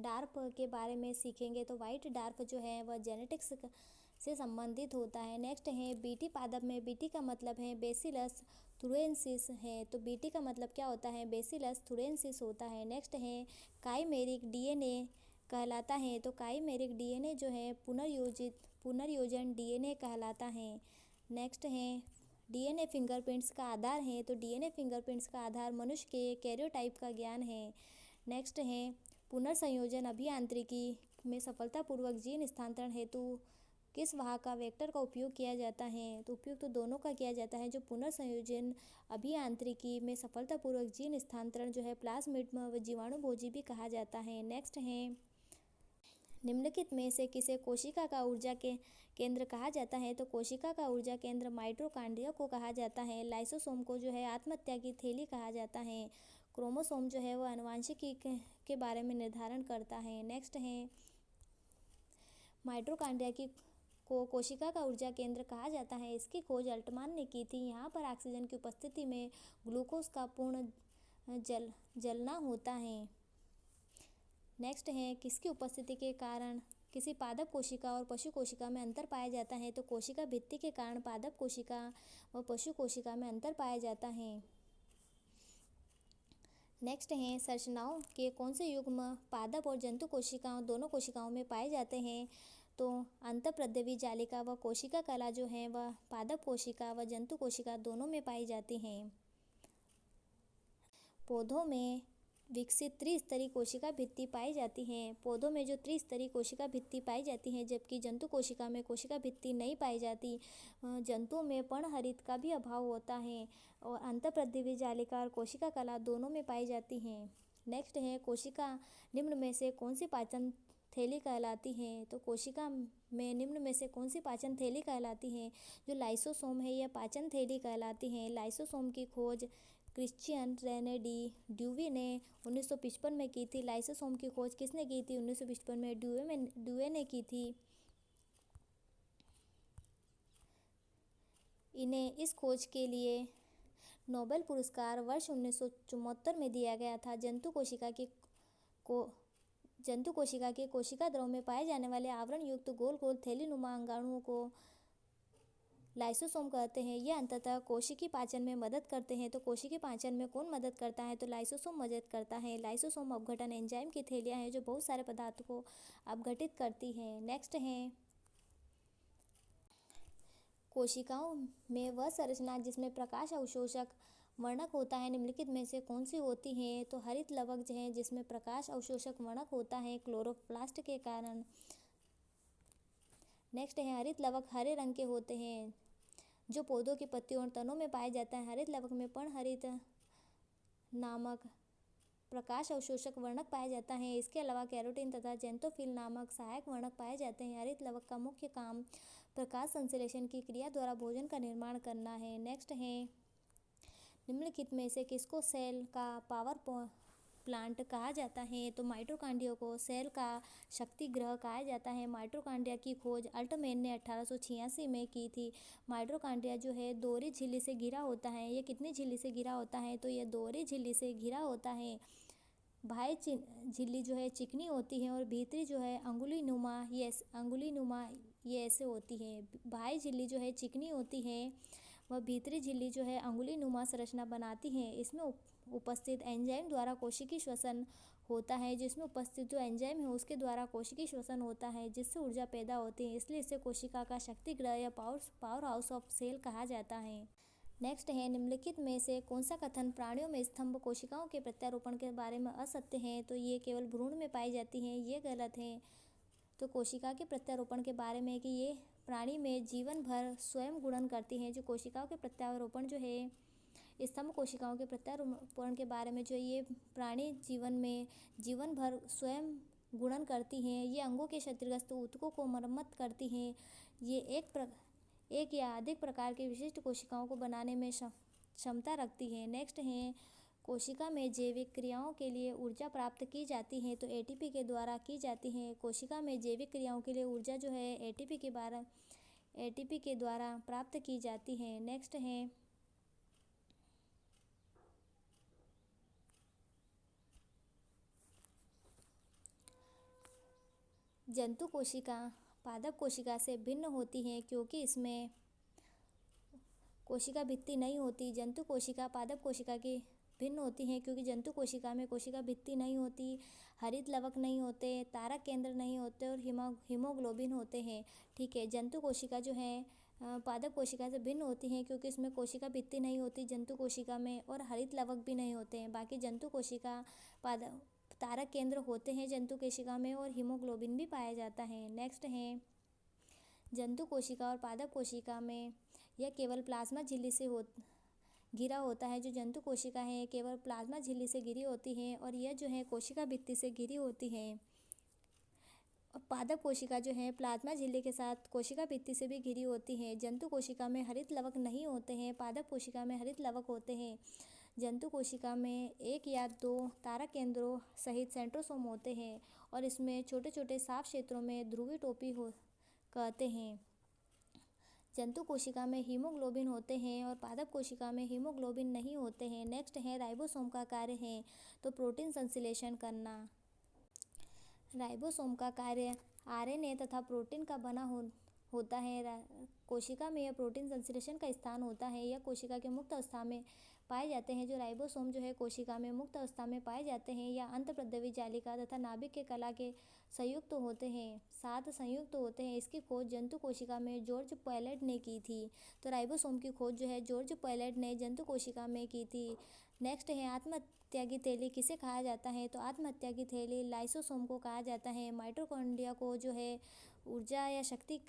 डार्प के बारे में सीखेंगे तो व्हाइट डार्प जो है वह जेनेटिक्स से संबंधित होता है। नेक्स्ट है, बीटी पादप में बीटी का मतलब है बेसिलस थुरेंसिस है तो बीटी का मतलब क्या होता है बेसिलस थुरेंसिस होता है। नेक्स्ट है, काइमेरिक डीएनए कहलाता है तो काइमेरिक डीएनए जो है पुनर्योजन डीएनए कहलाता है। नेक्स्ट है, डीएनए फिंगरप्रिंट्स का आधार है तो डीएनए फिंगरप्रिंट्स का आधार मनुष्य के कैरियोटाइप का ज्ञान है। नेक्स्ट है, पुनर्संयोजन अभियांत्रिकी में सफलतापूर्वक जीन स्थानांतरण हेतु किस वाहक का वेक्टर का उपयोग किया जाता है तो उपयोग तो दोनों का किया जाता है। जो पुनर्संयोजन अभियांत्रिकी में सफलतापूर्वक जीन स्थानांतरण जो है प्लाज्मिड व जीवाणुभोजी भी कहा जाता है। नेक्स्ट है, निम्नलिखित में से किसे कोशिका का ऊर्जा के केंद्र कहा जाता है तो कोशिका का ऊर्जा केंद्र माइटोकॉन्ड्रिया को कहा जाता है। लाइसोसोम को जो है आत्महत्या की थैली कहा जाता है। क्रोमोसोम जो है वह आनुवंशिकी के बारे में निर्धारण करता है। नेक्स्ट है, माइटोकॉन्ड्रिया को कोशिका का ऊर्जा केंद्र कहा जाता है। इसकी खोज अल्टमान ने की थी। यहाँ पर ऑक्सीजन की उपस्थिति में ग्लूकोज का पूर्ण जलना होता है। नेक्स्ट है किसकी उपस्थिति के कारण किसी पादप कोशिका और पशु कोशिका में अंतर पाया जाता है, तो कोशिका भित्ति के कारण पादप कोशिका व पशु कोशिका में अंतर पाया जाता है। नेक्स्ट है संरचनाओं के कौन से युग्म पादप और जंतु कोशिकाओं दोनों कोशिकाओं में पाए जाते हैं, तो अंतःप्रद्रवी जालिका व कोशिका कला जो है वह पादप कोशिका व जंतु कोशिका दोनों में पाई जाती हैं। पौधों में विकसित त्रिस्तरीय कोशिका भित्ति पाई जाती है। पौधों में जो त्रिस्तरीय कोशिका भित्ति पाई जाती है, जबकि जंतु कोशिका में कोशिका भित्ति नहीं पाई जाती। जंतुओं में पर्णहरित का भी अभाव होता है और अंतःप्रद्रवी जालिका और कोशिका कला दोनों में पाई जाती हैं। नेक्स्ट है कोशिका निम्न में से कौन सी पाचन थैली कहलाती है, तो कोशिका में निम्न में से कौन सी पाचन थैली कहलाती है, जो लाइसोसोम है यह पाचन थैली कहलाती है। लाइसोसोम की खोज क्रिश्चियन रेने डी ड्यूवी ने 1955 में की थी। लाइसोसोम की खोज किसने की थी? 1955 में ड्यूवे ने की थी। इन्हें इस खोज के लिए नोबेल पुरस्कार वर्ष 1974 में दिया गया था। जंतु कोशिका के कोशिका द्रव में पाए जाने वाले आवरण युक्त गोल गोल थैलीनुमा अंगाणुओं को लाइसोसोम कहते हैं। ये अंततः कोशिकी पाचन में मदद करते हैं। तो कोशिकी पाचन में कौन मदद करता है? तो लाइसोसोम मदद करता है। लाइसोसोम अपघटन एंजाइम की थैलियाँ हैं जो बहुत सारे पदार्थों को अपघटित करती हैं। नेक्स्ट है कोशिकाओं में वह संरचना जिसमें प्रकाश अवशोषक वर्णक होता है निम्नलिखित में से कौन सी होती है? तो हरित लवक जो है जिसमें प्रकाश अवशोषक वर्णक होता है क्लोरोप्लास्ट के कारण। नेक्स्ट है हरित लवक हरे रंग के होते हैं जो पौधों की पत्तियों और तनों में पाया जाता है। हरित लवक में पर्णहरित नामक प्रकाश अवशोषक वर्णक पाया जाता है। इसके अलावा कैरोटीन तथा जेंथोफिल नामक सहायक वर्णक पाए जाते हैं। हरित लवक का मुख्य काम प्रकाश संश्लेषण की क्रिया द्वारा भोजन का निर्माण करना है। नेक्स्ट है निम्नलिखित में से किसको सेल का पावर प्लांट कहा जाता है? तो माइटोकॉन्ड्रिया को सेल का शक्ति ग्रह कहा जाता है। माइटोकॉन्ड्रिया की खोज अल्टमैन ने 1886 में की थी। माइटोकॉन्ड्रिया जो है दोहरी झिल्ली से घिरा होता है। ये कितनी झिल्ली से घिरा होता है? तो यह दोहरी झिल्ली से घिरा होता है। बाह्य झिल्ली जो है चिकनी होती है और भीतरी जो है अंगुलीनुमा ये ऐसे होती है। बाह्य झिल्ली जो है चिकनी होती है वह भीतरी झिल्ली जो है अंगुलीनुमा संरचना बनाती है। इसमें उपस्थित एंजाइम द्वारा कोशिकीय श्वसन होता है। जिसमें उपस्थित जो एंजाइम है उसके द्वारा कोशिकीय श्वसन होता है जिससे ऊर्जा पैदा होती है। इसलिए इसे कोशिका का शक्ति ग्रह या पावर हाउस ऑफ सेल कहा जाता है। नेक्स्ट है निम्नलिखित में से कौन सा कथन प्राणियों में स्तंभ कोशिकाओं के प्रत्यारोपण के बारे में असत्य है? तो ये केवल भ्रूण में पाई जाती हैं, ये गलत है। तो कोशिका के प्रत्यारोपण के बारे में कि ये प्राणी में जीवन भर स्वयं गुणन करती हैं। जो कोशिकाओं के प्रत्यारोपण जो है स्तंभ कोशिकाओं के प्रत्यारोपण के बारे में जो ये प्राणी जीवन भर स्वयं गुणन करती हैं। ये अंगों के क्षतिग्रस्त ऊतकों को मरम्मत करती हैं। ये एक या अधिक प्रकार की विशिष्ट कोशिकाओं को बनाने में क्षमता रखती है। नेक्स्ट है कोशिका में जैविक क्रियाओं के लिए ऊर्जा प्राप्त की जाती है, तो एटीपी के द्वारा की जाती है। कोशिका में जैविक क्रियाओं के लिए ऊर्जा जो है एटीपी के द्वारा प्राप्त की जाती है। नेक्स्ट है जंतु कोशिका पादप कोशिका से भिन्न होती है क्योंकि इसमें कोशिका भित्ति नहीं होती। जंतु कोशिका पादप कोशिका की भिन्न होती हैं क्योंकि जंतु कोशिका में कोशिका भित्ति नहीं होती, हरित लवक नहीं होते, तारक केंद्र नहीं होते और हीमोग्लोबिन होते हैं। ठीक है, जंतु कोशिका जो है पादप कोशिका से भिन्न होती हैं क्योंकि इसमें कोशिका भित्ति नहीं होती जंतु कोशिका में और हरित लवक भी नहीं होते हैं। बाकी जंतु कोशिका तारक केंद्र होते हैं जंतु कोशिका में और हीमोग्लोबिन भी पाया जाता है। नेक्स्ट है जंतु कोशिका और पादप कोशिका में यह केवल प्लाज्मा झिल्ली से घिरा होता है। जो जंतु कोशिका है केवल प्लाज्मा झिल्ली से घिरी होती है और यह जो है कोशिका भित्ति से घिरी होती है। और पादप कोशिका जो है प्लाज्मा झिल्ली के साथ कोशिका भित्ति से भी घिरी होती है। जंतु कोशिका में हरित लवक नहीं होते हैं, पादप कोशिका में हरित लवक होते हैं। जंतु कोशिका में 1 या 2 तारक केंद्रों सहित सेंट्रोसोम होते हैं और इसमें छोटे छोटे साफ क्षेत्रों में ध्रुवीय टोपी कहते हैं। जंतु कोशिका में हीमोग्लोबिन होते हैं और पादप कोशिका में हीमोग्लोबिन नहीं होते हैं। नेक्स्ट है राइबोसोम का कार्य है तो प्रोटीन संश्लेषण करना। राइबोसोम का कार्य आरएनए तथा प्रोटीन का बना होता है। कोशिका में यह प्रोटीन संश्लेषण का स्थान होता है। यह कोशिका के मुक्त अवस्था में पाए जाते हैं। जो राइबोसोम जो है कोशिका में मुक्त अवस्था में पाए जाते हैं या अंतःप्रद्रवी जालिका तथा नाभिक के कला के संयुक्त होते हैं, 7 संयुक्त होते हैं। इसकी खोज जंतु कोशिका में जॉर्ज पॉलेट ने की थी। तो राइबोसोम की खोज जो है जॉर्ज पॉलेट ने जंतु कोशिका में की थी। नेक्स्ट है आत्महत्या की थैली किसे कहा जाता है? तो आत्महत्या की थैली लाइसोसोम को कहा जाता है। माइटोकॉन्ड्रिया को जो है ऊर्जा या शक्ति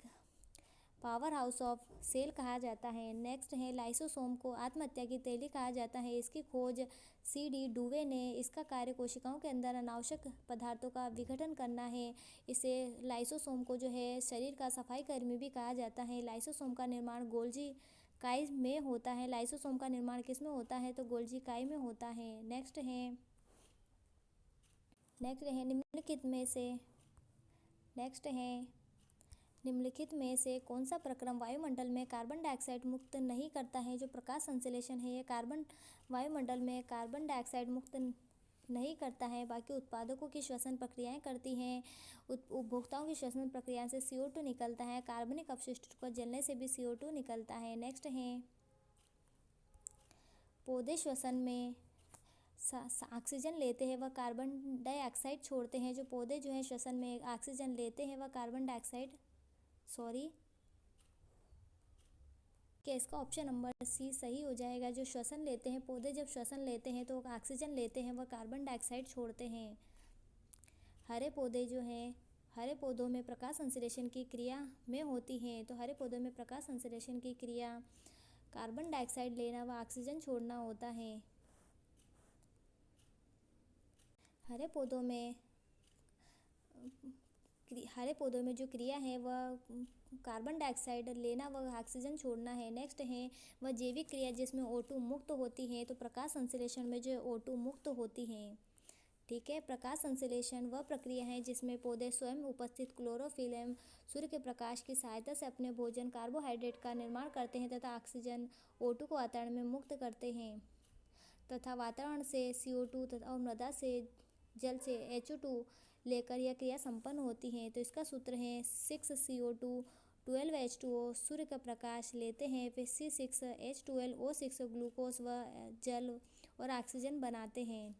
पावर हाउस ऑफ सेल कहा जाता है। नेक्स्ट है लाइसोसोम को आत्महत्या की थैली कहा जाता है। इसकी खोज C.D. डुवे ने। इसका कार्य कोशिकाओं के अंदर अनावश्यक पदार्थों का विघटन करना है। इसे लाइसोसोम को जो है शरीर का सफाई कर्मी भी कहा जाता है। लाइसोसोम का निर्माण गोल्जी काई में होता है। लाइसोसोम का निर्माण किस में होता है? तो गोल्जी काई में होता है। नेक्स्ट है निम्नलिखित में से कौन सा प्रक्रम वायुमंडल में कार्बन डाइऑक्साइड मुक्त नहीं करता है? जो प्रकाश संश्लेषण है यह वायुमंडल में कार्बन डाइऑक्साइड मुक्त नहीं करता है। बाकी उत्पादकों की श्वसन प्रक्रियाएं करती हैं। उपभोक्ताओं की श्वसन प्रक्रिया से CO2 निकलता है। कार्बनिक अपशिष्ट को जलने से भी CO2 निकलता है। नेक्स्ट है पौधे श्वसन में ऑक्सीजन लेते हैं वह कार्बन डाइऑक्साइड छोड़ते हैं। जो पौधे जो है श्वसन में ऑक्सीजन लेते हैं वह कार्बन डाइऑक्साइड क्या इसका ऑप्शन नंबर C सही हो जाएगा। जो श्वसन लेते हैं पौधे जब श्वसन लेते हैं तो ऑक्सीजन लेते हैं वह कार्बन डाइऑक्साइड छोड़ते हैं। हरे पौधों में प्रकाश संश्लेषण की क्रिया में होती है। तो हरे पौधों में प्रकाश संश्लेषण की क्रिया कार्बन डाइऑक्साइड लेना व ऑक्सीजन छोड़ना होता है। हरे पौधों में जो क्रिया है वह कार्बन डाइऑक्साइड लेना व ऑक्सीजन छोड़ना है। नेक्स्ट है वह जैविक क्रिया जिसमें O2 मुक्त होती है। तो प्रकाश संश्लेषण में जो O2 मुक्त होती है। ठीक है, प्रकाश संश्लेषण वह प्रक्रिया है जिसमें पौधे स्वयं उपस्थित क्लोरोफिल एवं सूर्य के प्रकाश की सहायता से अपने भोजन कार्बोहाइड्रेट का निर्माण करते हैं तथा ऑक्सीजन O2 को वातावरण में मुक्त करते हैं तथा वातावरण से CO2 तथा और मृदा से जल से H2 लेकर यह क्रिया संपन्न होती है। तो इसका सूत्र है 6CO2 12H2O। सूर्य का प्रकाश लेते हैं फिर C6H12O6 ग्लूकोज व जल और ऑक्सीजन बनाते हैं।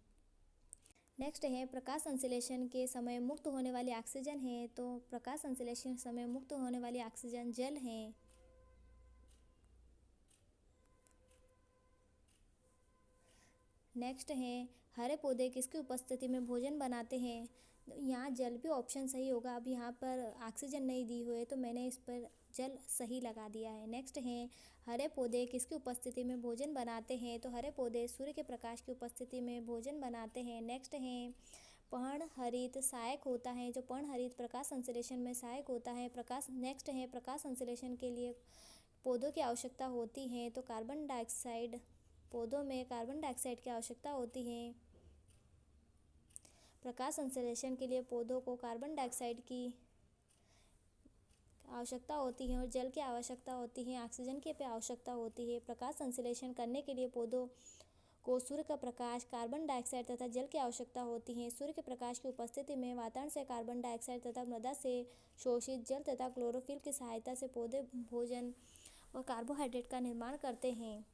नेक्स्ट है प्रकाश संश्लेषण के समय मुक्त होने वाली ऑक्सीजन है। तो प्रकाश संश्लेषण समय मुक्त होने वाली ऑक्सीजन जल है। नेक्स्ट है हरे पौधे किसकी उपस्थिति में भोजन बनाते हैं? यहाँ जल भी ऑप्शन सही होगा। अब यहाँ पर ऑक्सीजन नहीं दी हुई है तो मैंने इस पर जल सही लगा दिया है। नेक्स्ट है हरे पौधे किसकी उपस्थिति में भोजन बनाते हैं? तो हरे पौधे सूर्य के प्रकाश की उपस्थिति में भोजन बनाते हैं। नेक्स्ट है पर्णहरित सहायक होता है। जो पर्णहरित प्रकाश संश्लेषण में सहायक होता है। नेक्स्ट है प्रकाश संश्लेषण के लिए पौधों की आवश्यकता होती है। तो पौधों में कार्बन डाइऑक्साइड की आवश्यकता होती है। प्रकाश संश्लेषण के लिए पौधों को कार्बन डाइऑक्साइड की आवश्यकता होती है और जल की आवश्यकता होती है, ऑक्सीजन की भी आवश्यकता होती है। प्रकाश संश्लेषण करने के लिए पौधों को सूर्य का प्रकाश, कार्बन डाइऑक्साइड तथा जल की आवश्यकता होती है। सूर्य के प्रकाश की उपस्थिति में वातावरण से कार्बन डाइऑक्साइड तथा मृदा से शोषित जल तथा क्लोरोफिल की सहायता से पौधे भोजन और कार्बोहाइड्रेट का निर्माण करते हैं।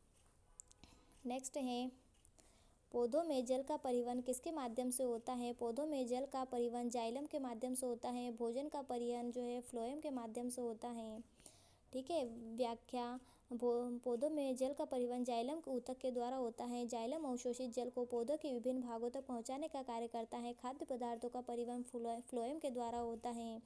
नेक्स्ट है पौधों में जल का परिवहन किसके माध्यम से होता है? पौधों में जल का परिवहन जाइलम के माध्यम से होता है। भोजन का परिवहन जो है फ्लोएम के माध्यम से होता है। ठीक है, व्याख्या पौधों में जल का परिवहन जाइलम के ऊतक के द्वारा होता है। जाइलम अवशोषित जल को पौधों के विभिन्न भागों तक पहुंचाने का कार्य करता है। खाद्य पदार्थों का परिवहन फ्लोएम के द्वारा होता है।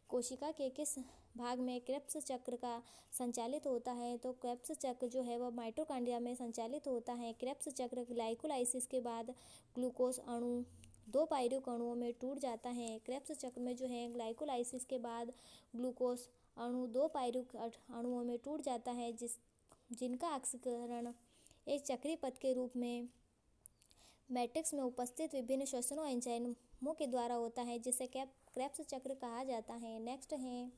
कोशिका के किस भाग में क्रेब्स चक्र का संचालित होता है? तो क्रेब्स चक्र जो है वह माइटोकॉन्ड्रिया में संचालित होता है। क्रेब्स चक्र ग्लाइकोलाइसिस के बाद ग्लूकोज अणु 2 पाइरुवेट अणुओं में टूट जाता है। क्रेब्स चक्र में जो है ग्लाइकोलाइसिस के बाद ग्लूकोज अणु 2 पाइरुवेट अणुओं में टूट जाता है जिनका ऑक्सीकरण एक चक्रीय पथ के रूप में मैट्रिक्स में उपस्थित विभिन्न श्वसनों एंजाइमों के द्वारा होता है जिसे क्रेब्स चक्र कहा जाता है। नेक्स्ट है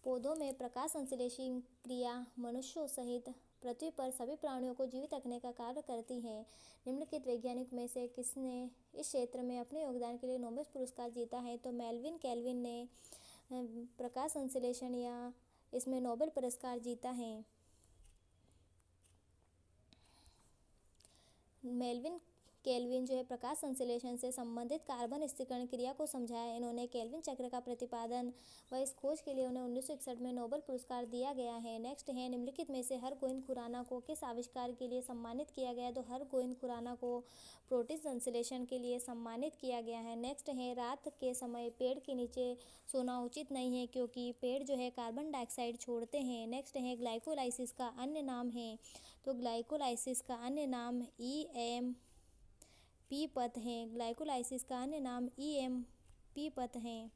पौधों में प्रकाश संश्लेषण क्रिया मनुष्यों सहित पृथ्वी पर सभी प्राणियों को जीवित रखने का कार्य करती हैं। निम्नलिखित वैज्ञानिक में से किसने इस क्षेत्र में अपने योगदान के लिए नोबेल पुरस्कार जीता है? तो मेल्विन केल्विन ने प्रकाश संश्लेषण या इसमें नोबेल पुरस्कार जीता है। मेल्विन केल्विन जो है प्रकाश संश्लेषण से संबंधित कार्बन स्थिरीकरण क्रिया को समझाया। इन्होंने केल्विन चक्र का प्रतिपादन व इस खोज के लिए उन्हें 1961 में नोबेल पुरस्कार दिया गया है। नेक्स्ट है, निम्नलिखित में से हरगोविंद खुराना को किस आविष्कार के लिए सम्मानित किया गया? तो हरगोविंद खुराना को प्रोटीन संश्लेषण के लिए सम्मानित किया गया है। नेक्स्ट है, रात के समय पेड़ के नीचे सोना उचित नहीं है क्योंकि पेड़ जो है कार्बन डाइऑक्साइड छोड़ते हैं। नेक्स्ट है, ग्लाइकोलाइसिस का अन्य नाम है? तो ग्लाइकोलाइसिस का अन्य नाम EMP पथ है। ग्लाइकोलाइसिस का अन्य नाम EMP पथ है।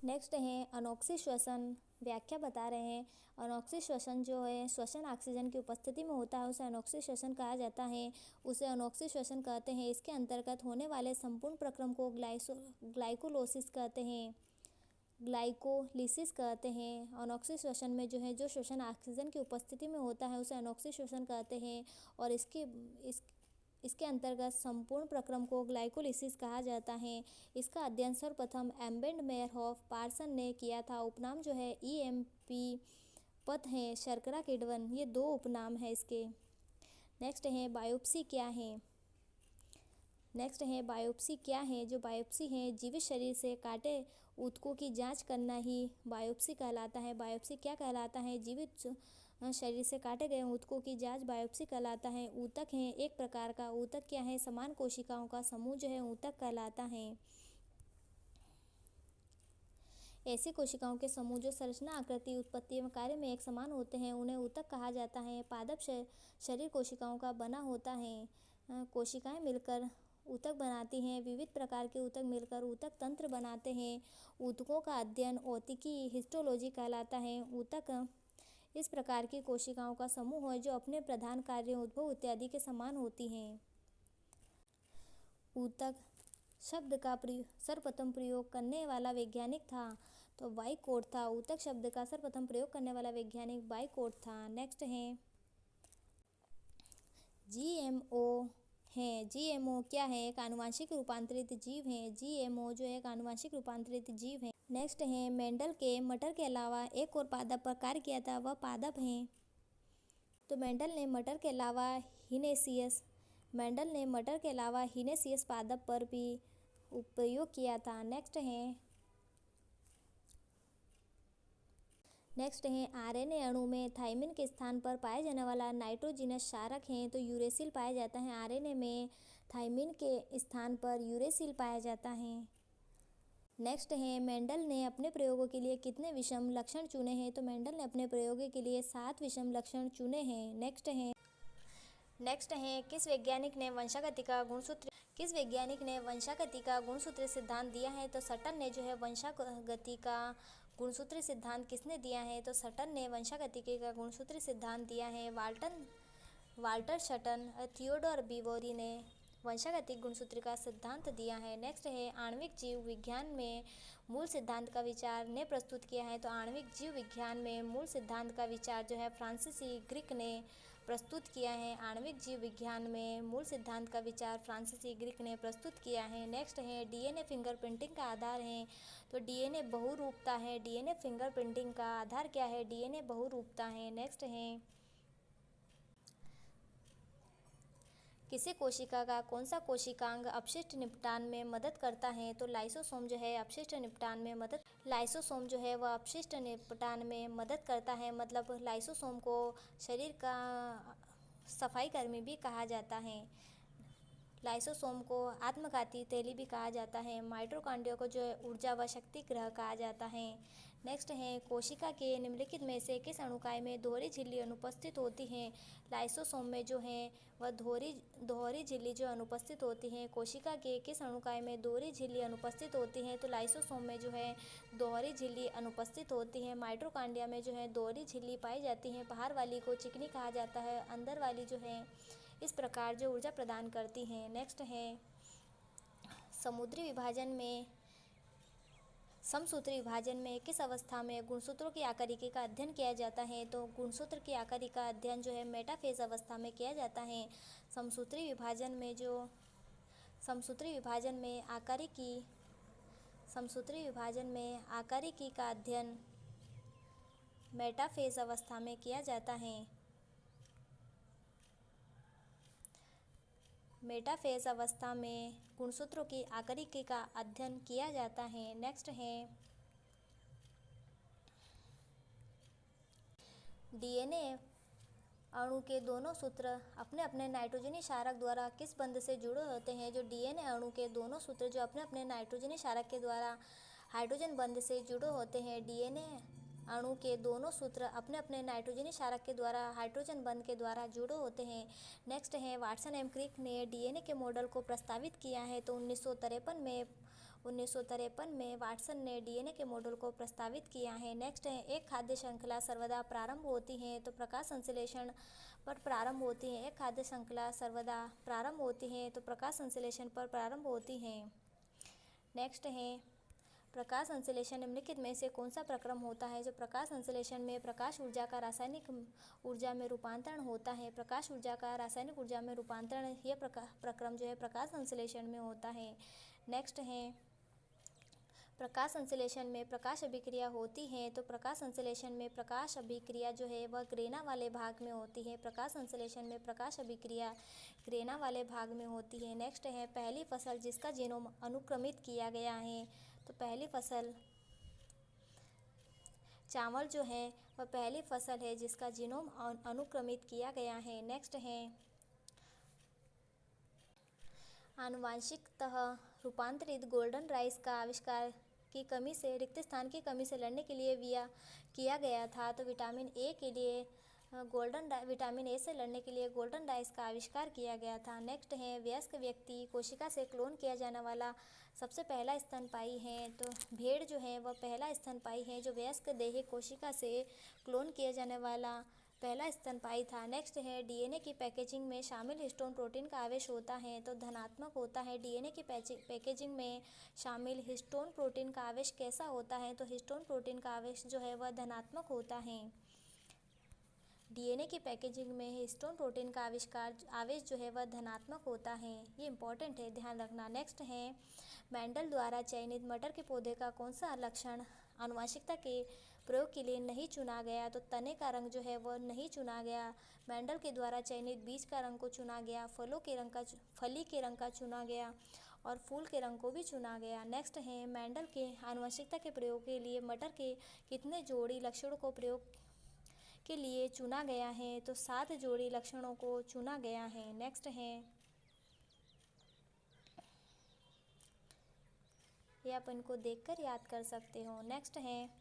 नेक्स्ट है, अनोक्सी श्वसन व्याख्या बता रहे हैं। अनोक्सी श्वसन जो है श्वसन ऑक्सीजन की उपस्थिति में होता है, उसे अनोक्सी श्वसन कहा जाता है। उसे अनोक्सी श्वसन कहते हैं। इसके अंतर्गत होने वाले संपूर्ण प्रक्रम को ग्लाइकोलाइसिस कहते हैं, ग्लाइकोलिसिस कहते हैं। अनोक्सी श्वसन में जो है जो श्वसन ऑक्सीजन की उपस्थिति में होता है उसे अनोक्सी श्वसन कहते हैं और इसके अंतर्गत संपूर्ण प्रक्रम को ग्लाइकोलिसिस कहा जाता है। इसका अध्ययन सर्वप्रथम एम्बेड मेयरहोफ पार्सन ने किया था। उपनाम जो है EMP पथ है, शर्करा किण्वन, ये 2 उपनाम है इसके। नेक्स्ट है, बायोप्सी क्या है? नेक्स्ट है, बायोप्सी क्या है? जो बायोप्सी है जीवित शरीर से काटे ऊतकों की जांच करना ही बायोप्सी कहलाता है। बायोप्सी क्या कहलाता है? जीवित शरीर से काटे गए ऊतकों की जांच बायोप्सी कहलाता है। ऊतक है एक प्रकार का। ऊतक क्या है? समान कोशिकाओं का समूह जो है ऊतक कहलाता है। ऐसी कोशिकाओं के समूह जो संरचना, आकृति, उत्पत्ति एवं कार्य में एक समान होते हैं उन्हें ऊतक कहा जाता है। पादप शरीर कोशिकाओं का बना होता है। कोशिकाएं मिलकर ऊतक बनाती हैं। विविध प्रकार के ऊतक मिलकर ऊतक तंत्र बनाते हैं। ऊतकों का अध्ययन औतिकी हिस्टोलॉजी कहलाता है। ऊतक इस प्रकार की कोशिकाओं का समूह है जो अपने प्रधान कार्य, उद्भव इत्यादि के समान होती हैं। ऊतक शब्द का सर्वप्रथम प्रयोग करने वाला वैज्ञानिक था तो वाइकोट था। ऊतक शब्द का सर्वप्रथम प्रयोग करने वाला वैज्ञानिक वाइकोट था। नेक्स्ट है, GMO है। GMO क्या है? एक आनुवांशिक रूपांतरित जीव है। GMO जो एक आनुवांशिक रूपांतरित जीव है। नेक्स्ट है, मेंडल के मटर के अलावा एक और पादप पर कार्य किया था, वह पादप है? तो मेंडल ने मटर के अलावा हिनेसियस पादप पर भी उपयोग किया था। नेक्स्ट है, RNA अणु में थाइमिन के स्थान पर पाया जाने वाला नाइट्रोजिनस क्षारक है तो यूरेसिल पाया जाता है। RNA में थाइमिन के स्थान पर यूरेसिल पाया जाता है। नेक्स्ट है, मेंडल ने अपने प्रयोगों के लिए कितने विषम लक्षण चुने हैं? तो मेंडल ने अपने प्रयोगों के लिए 7 विषम लक्षण चुने हैं। नेक्स्ट है, किस वैज्ञानिक ने वंशागति का गुणसूत्र सिद्धांत दिया है? तो सटन ने जो है वंशागति का गुणसूत्र सिद्धांत किसने दिया है? तो सटन ने वंशागति का गुणसूत्र सिद्धांत दिया है। वाल्टर सटन, थियोडोर बिवोरी ने वंशागतिक गुणसूत्र का सिद्धांत दिया है। नेक्स्ट है, आणविक जीव विज्ञान में मूल सिद्धांत का विचार ने प्रस्तुत किया है। तो आणविक जीव विज्ञान में मूल सिद्धांत का विचार जो है फ्रांसीसी ग्रीक ने प्रस्तुत किया है। आणविक जीव विज्ञान में मूल सिद्धांत का विचार फ्रांसीसी ग्रीक ने प्रस्तुत किया है। नेक्स्ट है, DNA फिंगरप्रिंटिंग का आधार है। तो DNA बहुरूपता है। DNA फिंगरप्रिंटिंग का आधार क्या है? DNA बहुरूपता है। नेक्स्ट है, किसी कोशिका का कौन सा कोशिकांग अपशिष्ट निपटान में मदद करता है? तो लाइसोसोम जो है अपशिष्ट निपटान में मदद करता है। मतलब लाइसोसोम को शरीर का सफाई कर्मी भी कहा जाता है। लाइसोसोम को आत्मघाती तैली भी कहा जाता है। माइटोकॉन्ड्रिया को जो है ऊर्जा व शक्ति गृह कहा जाता है। नेक्स्ट है, कोशिका के निम्नलिखित में से किस अणुकाय में दोहरी झिल्ली अनुपस्थित होती है? लाइसोसोम में जो है वह दोहरी झिल्ली जो अनुपस्थित होती है। कोशिका के किस अणुकाय में दोहरी झिल्ली अनुपस्थित होती है? तो लाइसोसोम में जो है दोहरी झिल्ली अनुपस्थित होती है। माइटोकॉन्ड्रिया में जो है दोहरी झिल्ली पाई जाती है। बाहर वाली को चिकनी कहा जाता है, अंदर वाली जो है इस प्रकार जो ऊर्जा प्रदान करती हैं। नेक्स्ट है, समुद्री विभाजन में समसूत्री विभाजन में किस अवस्था में गुणसूत्रों की आकारिकी का अध्ययन किया जाता है? तो गुणसूत्र की आकारिकी का अध्ययन जो है मेटाफेज अवस्था में किया जाता है। समसूत्री विभाजन में आकारिकी का अध्ययन मेटाफेज अवस्था में किया जाता है। मेटाफेज अवस्था में गुणसूत्रों की आकारिकी का अध्ययन किया जाता है। नेक्स्ट है डीएनए अणु के दोनों सूत्र अपने अपने नाइट्रोजनी क्षारक द्वारा किस बंध से जुड़े होते हैं? जो डीएनए अणु के दोनों सूत्र जो अपने अपने नाइट्रोजनी क्षारक के द्वारा हाइड्रोजन बंध से जुड़े होते हैं। डीएनए अणु के दोनों सूत्र अपने अपने नाइट्रोजनी क्षारक के द्वारा हाइड्रोजन बंध के द्वारा जुड़े होते हैं। नेक्स्ट है वाटसन एवं क्रिक ने डीएनए के मॉडल को प्रस्तावित किया है। तो 1953 में वाटसन ने डीएनए के मॉडल को प्रस्तावित किया है। नेक्स्ट है एक खाद्य श्रृंखला सर्वदा प्रारंभ होती है तो प्रकाश संश्लेषण पर प्रारंभ होती है। एक खाद्य श्रृंखला सर्वदा प्रारंभ होती है तो प्रकाश संश्लेषण पर प्रारंभ होती है। नेक्स्ट है प्रकाश संश्लेषण निम्नलिखित में से कौन सा प्रक्रम होता है? जो प्रकाश संश्लेषण में प्रकाश ऊर्जा का रासायनिक ऊर्जा में रूपांतरण होता है। प्रकाश ऊर्जा का रासायनिक ऊर्जा में रूपांतरण यह प्रक्रम जो है प्रकाश संश्लेषण में होता है। नेक्स्ट है प्रकाश संश्लेषण में प्रकाश अभिक्रिया होती है। तो प्रकाश संश्लेषण में प्रकाश अभिक्रिया जो है वह ग्रेना वाले भाग में होती है। प्रकाश संश्लेषण में प्रकाश अभिक्रिया ग्रेना वाले भाग में होती है। नेक्स्ट है पहली फसल जिसका जीनोम अनुक्रमित किया गया है। तो पहली फसल चावल जो है वह पहली फसल है जिसका जीनोम अनुक्रमित किया गया है। नेक्स्ट है आनुवांशिकतः रूपांतरित गोल्डन राइस का आविष्कार की कमी से रिक्त स्थान की कमी से लड़ने के लिए किया गया था। तो विटामिन ए से लड़ने के लिए गोल्डन राइस का आविष्कार किया गया था। नेक्स्ट है वयस्क व्यक्ति कोशिका से क्लोन किया जाने वाला सबसे पहला स्तनपायी है। तो भेड़ जो है वह पहला स्तनपायी है जो वयस्क देही कोशिका से क्लोन किया जाने वाला पहला स्तनपायी था। नेक्स्ट है डीएनए की पैकेजिंग में शामिल हिस्टोन प्रोटीन का आवेश होता है तो धनात्मक होता है। डीएनए की पैकेजिंग में शामिल हिस्टोन प्रोटीन का आवेश कैसा होता है? तो हिस्टोन प्रोटीन का आवेश जो है वह धनात्मक होता है। डीएनए की पैकेजिंग में हिस्टोन प्रोटीन का आवेश जो है वह धनात्मक होता है। ये इंपॉर्टेंट है, ध्यान रखना। नेक्स्ट है मेंडल द्वारा चयनित मटर के पौधे का कौन सा लक्षण आनुवंशिकता के प्रयोग के लिए नहीं चुना गया? तो तने का रंग जो है वह नहीं चुना गया। मेंडल के द्वारा चयनित बीज का रंग को चुना गया, फली के रंग का चुना गया और फूल के रंग को भी चुना गया। नेक्स्ट है मेंडल के आनुवंशिकता के प्रयोग के लिए मटर के कितने जोड़ी लक्षणों को प्रयोग के लिए चुना गया है? तो 7 जोड़ी लक्षणों को चुना गया है। नेक्स्ट है ये आप इनको देखकर याद कर सकते हो। नेक्स्ट है